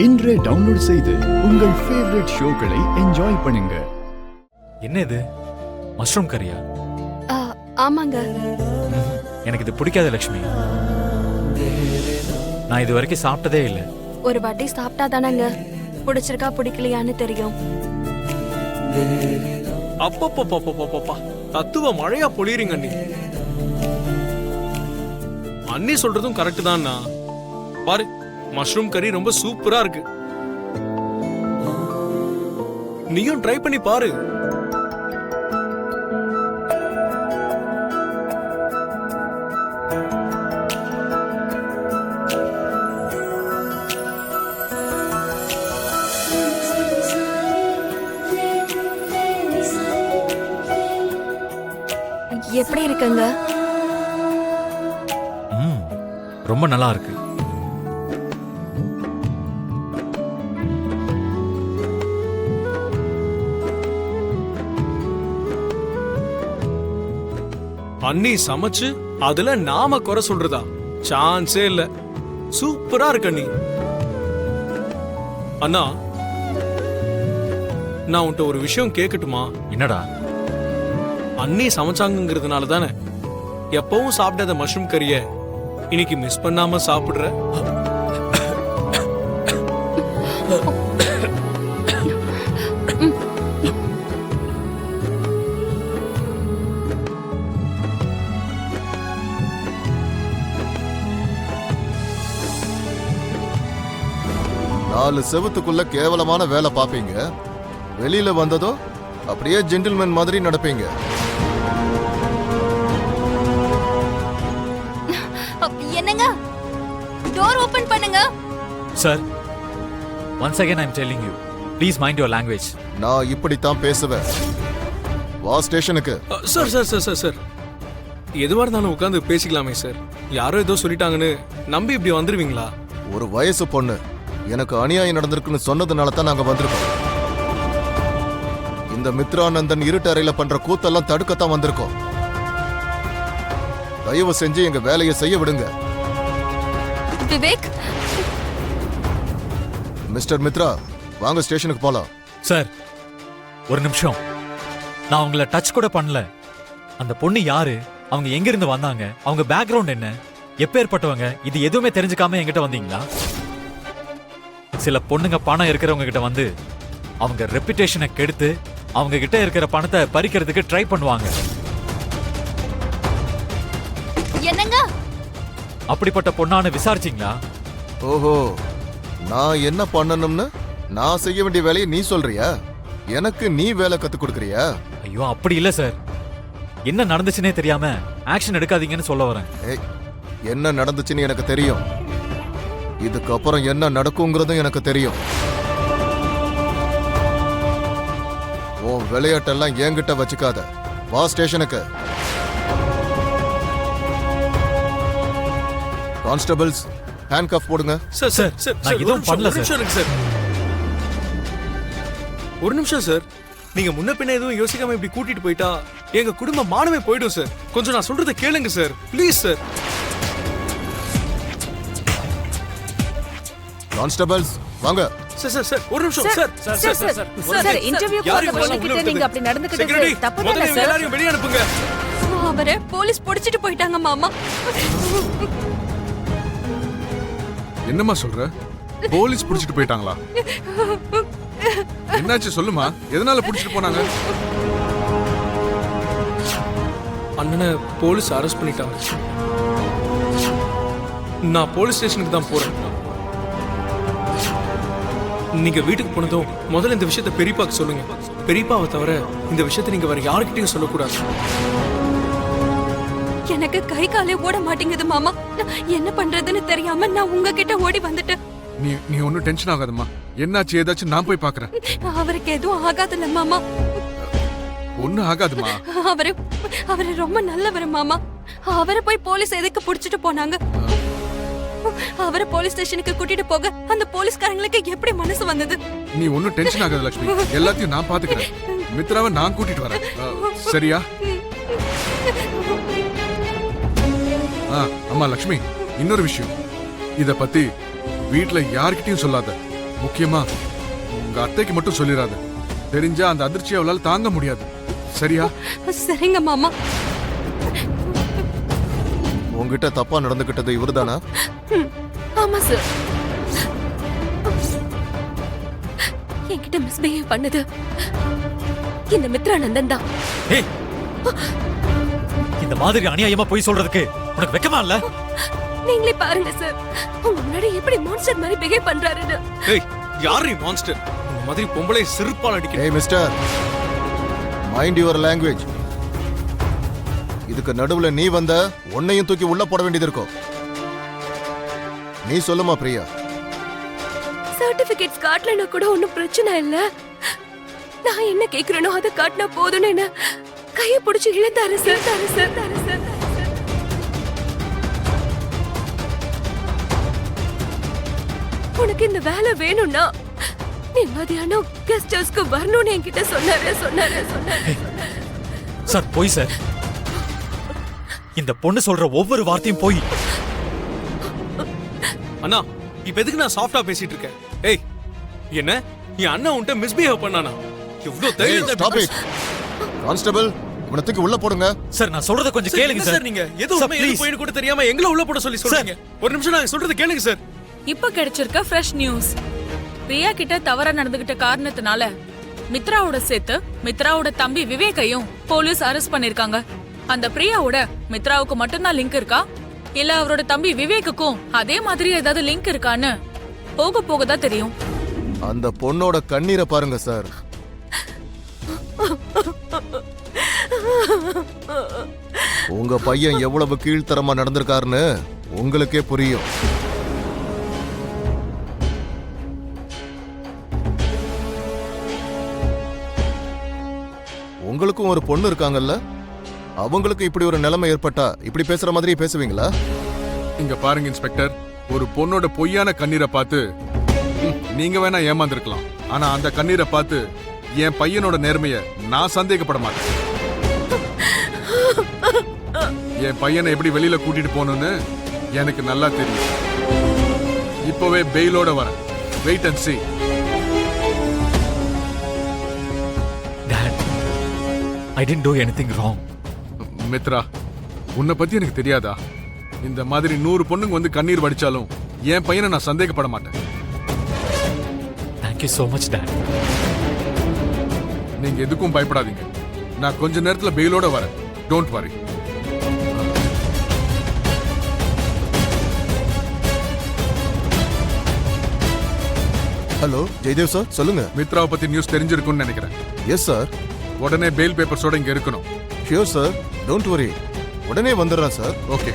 இன்றே டவுன்லோட் செய்து உங்கள் ஃபேவரட் ஷோக்களை என்ஜாய் பண்ணுங்க. என்ன இது மஷ்ரூம் கறியா? ஆமாங்க. எனக்கு இது பிடிக்காத லட்சுமி. நான் இது வரைக்கும் சாப்பிட்டதே இல்லை. ஒரு வாட்டி சாப்பிட்டா தானங்க பிடிச்சிருக்கா பிடிக்கலையான்னு தெரியும். அப்பப்பப்பப்பப்பப்பா தத்துவ மழையா பொழியறீங்க அண்ணி. அண்ணி சொல்றதும் கரெக்ட் தான்ண்ணா. பாரு, மஷ்ரூம் கறி ரொம்ப சூப்பரா இருக்கு. நீயும் ட்ரை பண்ணி பாரு. எப்படி இருக்குங்க? ரொம்ப நல்லா இருக்கு. அண்ணி சமைச்சு அதுல நாம குறை சொல்றதா சான்ஸே இல்ல. சூப்பரா இருக்கு அண்ணி. அண்ணா, நான் உன்கிட்ட ஒரு விஷயம் கேட்கட்டுமா? என்னடா? அண்ணி சமைச்சாங்கிறதுனால தானே எப்பவும் சாப்பிடாத மஷ்ரூம் கறிய இன்னைக்கு மிஸ் பண்ணாம சாப்பிடுற? நாலு செவத்துக்குள்ள கேவலமான வேலை பாப்பீங்க, வெளியில வந்ததோ அப்படியே ஜென்டில்மேன் மாதிரி நடப்பீங்க. என்னங்க, டோர் ஓபன் பண்ணுங்க. Sir, once again I'm telling you, please mind your language. நான் இப்படித்தான் பேசுவேன். வா ஸ்டேஷனுக்கு. Sir sir sir sir sir எதுவா இருந்தாலும் உட்காந்து பேசிக்கலாமே சார். யாரோ ஏதோ சொல்லிட்டாங்கன்னு நம்பி இப்படி வந்துருவீங்களா? ஒரு வயசு பொண்ணு எனக்கு அநியாயம் நடந்திருக்குன்னு சொன்னதுனால தான் நாங்க வந்திருக்கோம். இந்த மித்ரானந்தன் இருட்டறையில பண்ற கூத்தெல்லாம் தடுக்கத்தான் வந்திருக்கோம். தயவு செஞ்சு எங்க வேலையை செய்ய விடுங்க. விவேக், மிஸ்டர் மித்ரா, வாங்க ஸ்டேஷனுக்கு போலாம். சார், ஒரு நிமிஷம். நான் உங்களை டச் கூட பண்ணல. அந்த பொண்ணு யாரு, அவங்க எங்க இருந்து வந்தாங்க, அவங்க பேக்ரவுண்ட் என்ன, எப்பேற்பட்டவங்க, இது எதுவுமே தெரிஞ்சுக்காம என்கிட்ட வந்தீங்களா? சில பொண்ணுங்க பணம் இருக்கிறவங்க கிட்ட வந்து அவங்க ரெப்புடேஷனை கெடுத்து அவங்க கிட்ட இருக்கிற பணத்தை பறிக்கிறதுக்கு ட்ரை பண்ணுவாங்க. என்னங்க? அப்படிப்பட்ட பொண்ணானு விசாரிச்சீங்களா? ஓஹோ, நான் என்ன பண்ணணும்னு நான் செய்ய வேண்டிய வேலையை நீ சொல்றியா? எனக்கு நீ வேலை கத்து கொடுக்கறியா? ஐயோ, அப்படி இல்ல சார். என்ன நடந்துச்சுன்னே தெரியாம ஆக்ஷன் எடுக்காதீங்கன்னு சொல்ல வரேன். ஏய், என்ன நடந்துச்சுன்னு எனக்கு தெரியும். இதுக்கப்புறம் என்ன நடக்குங்கிறதும் எனக்கு தெரியும். உன் விளையாட்டெல்லாம் என்கிட்ட வச்சுக்காத. வா ஸ்டேஷனுக்கு. கான்ஸ்டபிள்ஸ், ஹேண்ட்கஃப் போடுங்க. சார் சார் சார் நான் எதுவும் பண்ணல சார். ஒரு நிமிஷம் சார். நீங்க முன்ன பின்ன எதுவும் யோசிக்காம இப்படி கூட்டிட்டு போயிட்டா எங்க குடும்ப மானமே போயிடும் சார். கொஞ்சம் நான் சொல்றதை கேளுங்க சார், ப்ளீஸ் சார். கான்ஸ்டபிள்ஸ், வாங்க. சார் சார் சார் ஒரு நிமிஷம் sir. Sir sir sir sir இன்டர்வியூக்கு வந்த பொண்ணுகிட்ட நீங்க அப்படி நடந்துக்கிட்டது தப்பு தானே சார்? எல்லாரையும் வெளிய அனுப்புங்க. அவரை போலீஸ் பிடிச்சிட்டு போயிட்டாங்க மாமா. என்னம்மா சொல்ற? போலீஸ் புடிச்சிட்டு போயிட்டாங்களா? என்னாச்சு சொல்லுமா, எதனால புடிச்சிட்டு போனாங்க? அண்ணனை போலீஸ் அரெஸ்ட் பண்ணிட்டாங்க. நான் போலீஸ் ஸ்டேஷனுக்கு தான் போறேன். நீங்க வீட்டுக்கு போனதும் முதல்ல இந்த விஷயத்தை பெரியப்பாக்கு சொல்லுங்க. பெரியப்பாவை தவிர இந்த விஷயத்தை நீங்க வேற யாருக்கிட்டையும் சொல்லக்கூடாது. எனக்கு கை காலே ஓட மாட்டேங்குது மாமா. என்ன பண்றதுன்னு தெரியாம நான் உங்ககிட்ட ஓடி வந்துட்டேன். நீ ஒன்னும் டென்ஷன் ஆகாதம்மா. என்னாச்சு ஏதாச்சும் நான் போய் பாக்குறேன். அவருக்கு எதுவும் ஆகாதுல்ல மாமா? ஒன்னும் ஆகாதுமா. அவரு ரொம்ப நல்லவர் மாமா. அவரை போய் போலீஸ் எதுக்கு புடிச்சிட்டு போனாங்க? அவரை போலீஸ் ஸ்டேஷனுக்கு கூட்டிட்டு போக அந்த போலீஸ்காரங்களுக்கு எப்படி மனசு வந்தது? நீ ஒன்னும் டென்ஷன் ஆகாத லட்சுமி. எல்லாத்தையும் நான் பாத்துக்கிறேன். மித்ராவை நான் கூட்டிட்டு வரேன். சரியா? அம்மா லட்சுமி, இன்னொரு விஷயம். இத பத்தி வீட்ல யார்கிட்டயும் சொல்லாத. முக்கியமா உங்க அத்தைக்கு மட்டும் சொல்லிடாத. தெரிஞ்சா அந்த அதிர்ச்சியை அவளால தாங்க முடியாது. சரியா? சரிங்க மாமா. உங்ககிட்ட தப்பா நடந்துகிட்டது இவர்தானா? ஆமா சார். என்கிட்ட மிஸ்பிஹேவ் பண்ணது இந்த மித்ரானந்தன் தான். ஏய், இந்த மாதிரி அநியாயமா போய் சொல்றதுக்கு உனக்கு வெக்கமா இல்ல? நீங்களே பாருங்க சார், உங்க முன்னாடி எப்படி மான்ஸ்டர் மாதிரி பிஹேவ் பண்றாருன்னு. ஏய், யாரு மான்ஸ்டர்? இந்த மாதிரி பொம்பளை செருப்பால் அடிக்கிறேன். ஏய் மிஸ்டர், மைண்ட் யுவர் லாங்குவேஜ். இதுக்கு நடுவுல நீ வந்த உன்னையும் தூக்கி உள்ள போட வேண்டியது இருக்கும். நீ சொல்லுமா பிரியா. சர்டிபிகேட்ஸ் காட்டலனா கூட ஒண்ணும் பிரச்சனை இல்ல. நான் என்ன கேக்குறேனோ அதை காட்டினா போதும்னு என்ன கையை பிடிச்சி இழுத்தாரு சார். உனக்கு இந்த வேலை வேணும்னா நீ மதியானம் கெஸ்ட் ஹவுஸ்க்கு வரணும்னு என்கிட்ட சொன்னாரு. சார் போய் சார். இந்த பொண்ணு சொல்ற ஒவ்வொரு வார்த்தையும் போய். அண்ணா, இப்ப எதுக்கு நான் சாஃப்டா பேசிட்டு இருக்கேன்? ஏய், என்ன என் அண்ணா உன்கிட்ட மிஸ்பிஹேவ் பண்ணானா? எவ்வளவு தைரியம் ஸ்டாப் இட். கான்ஸ்டபிள், இவனை தூக்கி உள்ள போடுங்க. சார் நான் சொல்றத கொஞ்சம் கேளுங்க சார். சார். நீங்க எது சார், உண்மை எது please. போயின்னு கூட தெரியாம எங்களை உள்ள போட சொல்லி சொல்றீங்க. ஒரு நிமிஷம் நான் சொல்றத கேளுங்க சார். இப்ப கிடைச்சிருக்க ஃப்ரெஷ் நியூஸ். பிரியா கிட்ட தவறா நடந்துகிட்ட காரணத்தினால மித்ராவோட சேர்த்து மித்ராவோட தம்பி விவேக்கையும் போலீஸ் அரெஸ்ட் பண்ணிருக்காங்க. அந்த பிரியாவோட மித்ராவுக்கு மட்டும்தான் லிங்க் இருக்கா, இல்ல அவரோட தம்பி விவேக்குக்கும் அதே மாதிரி ஏதாவது லிங்க் இருக்கான்னு போக போக தான் தெரியும். அந்த பொண்ணோட கண்ணீரை பாருங்க சார். உங்க பையன் எவ்வளவு கீழ்த்தரமா நடந்திருக்காருன்னு உங்களுக்கே புரியும். உங்களுக்கும் ஒரு பொண்ணு இருக்காங்கல்ல, அவங்களுக்கு இப்படி ஒரு நிலைமை ஏற்பட்டா இப்படி பேசுற மாதிரி பேசுவீங்களா? இங்க பாருங்க இன்ஸ்பெக்டர், ஒரு பொண்ணோட பொய்யான கண்ணீரை பார்த்து நீங்க வேணா ஏமாந்துருக்கலாம். ஆனா அந்த கண்ணீரை பார்த்து என் பையனோட நேர்மைய நான் சந்தேகப்பட மாட்டேன். என் பையனை எப்படி வெளியில கூட்டிட்டு போகணும்னு எனக்கு நல்லா தெரியும். இப்பவே பெயிலோட வரேன். Wait and see. Dad, I didn't do anything wrong. Mitra, உன்னை பத்தி எனக்கு தெரியாதா? இந்த மாதிரி 100 பொண்ணுங்க வந்து கண்ணீர் வடிச்சாலும் என் பையனை நான் சந்தேகப்பட மாட்டேன். Thank you so much, Dad. நீங்க எதுக்கும் பயப்படாதீங்க. நான் கொஞ்ச நேரத்துல பெயிலோட வரேன். Don't worry. Hello Jayadev sir, சொல்லுங்க. மித்ராவை பத்தி நியூஸ் தெரிஞ்சிருக்கும்னு நினைக்கிறேன். Yes sir. உடனே பெயில் பேப்பர்ஸோட இங்க இருக்கணும். Sure sir, don't worry. உடனே வந்துடுறேன் சார். ஓகே.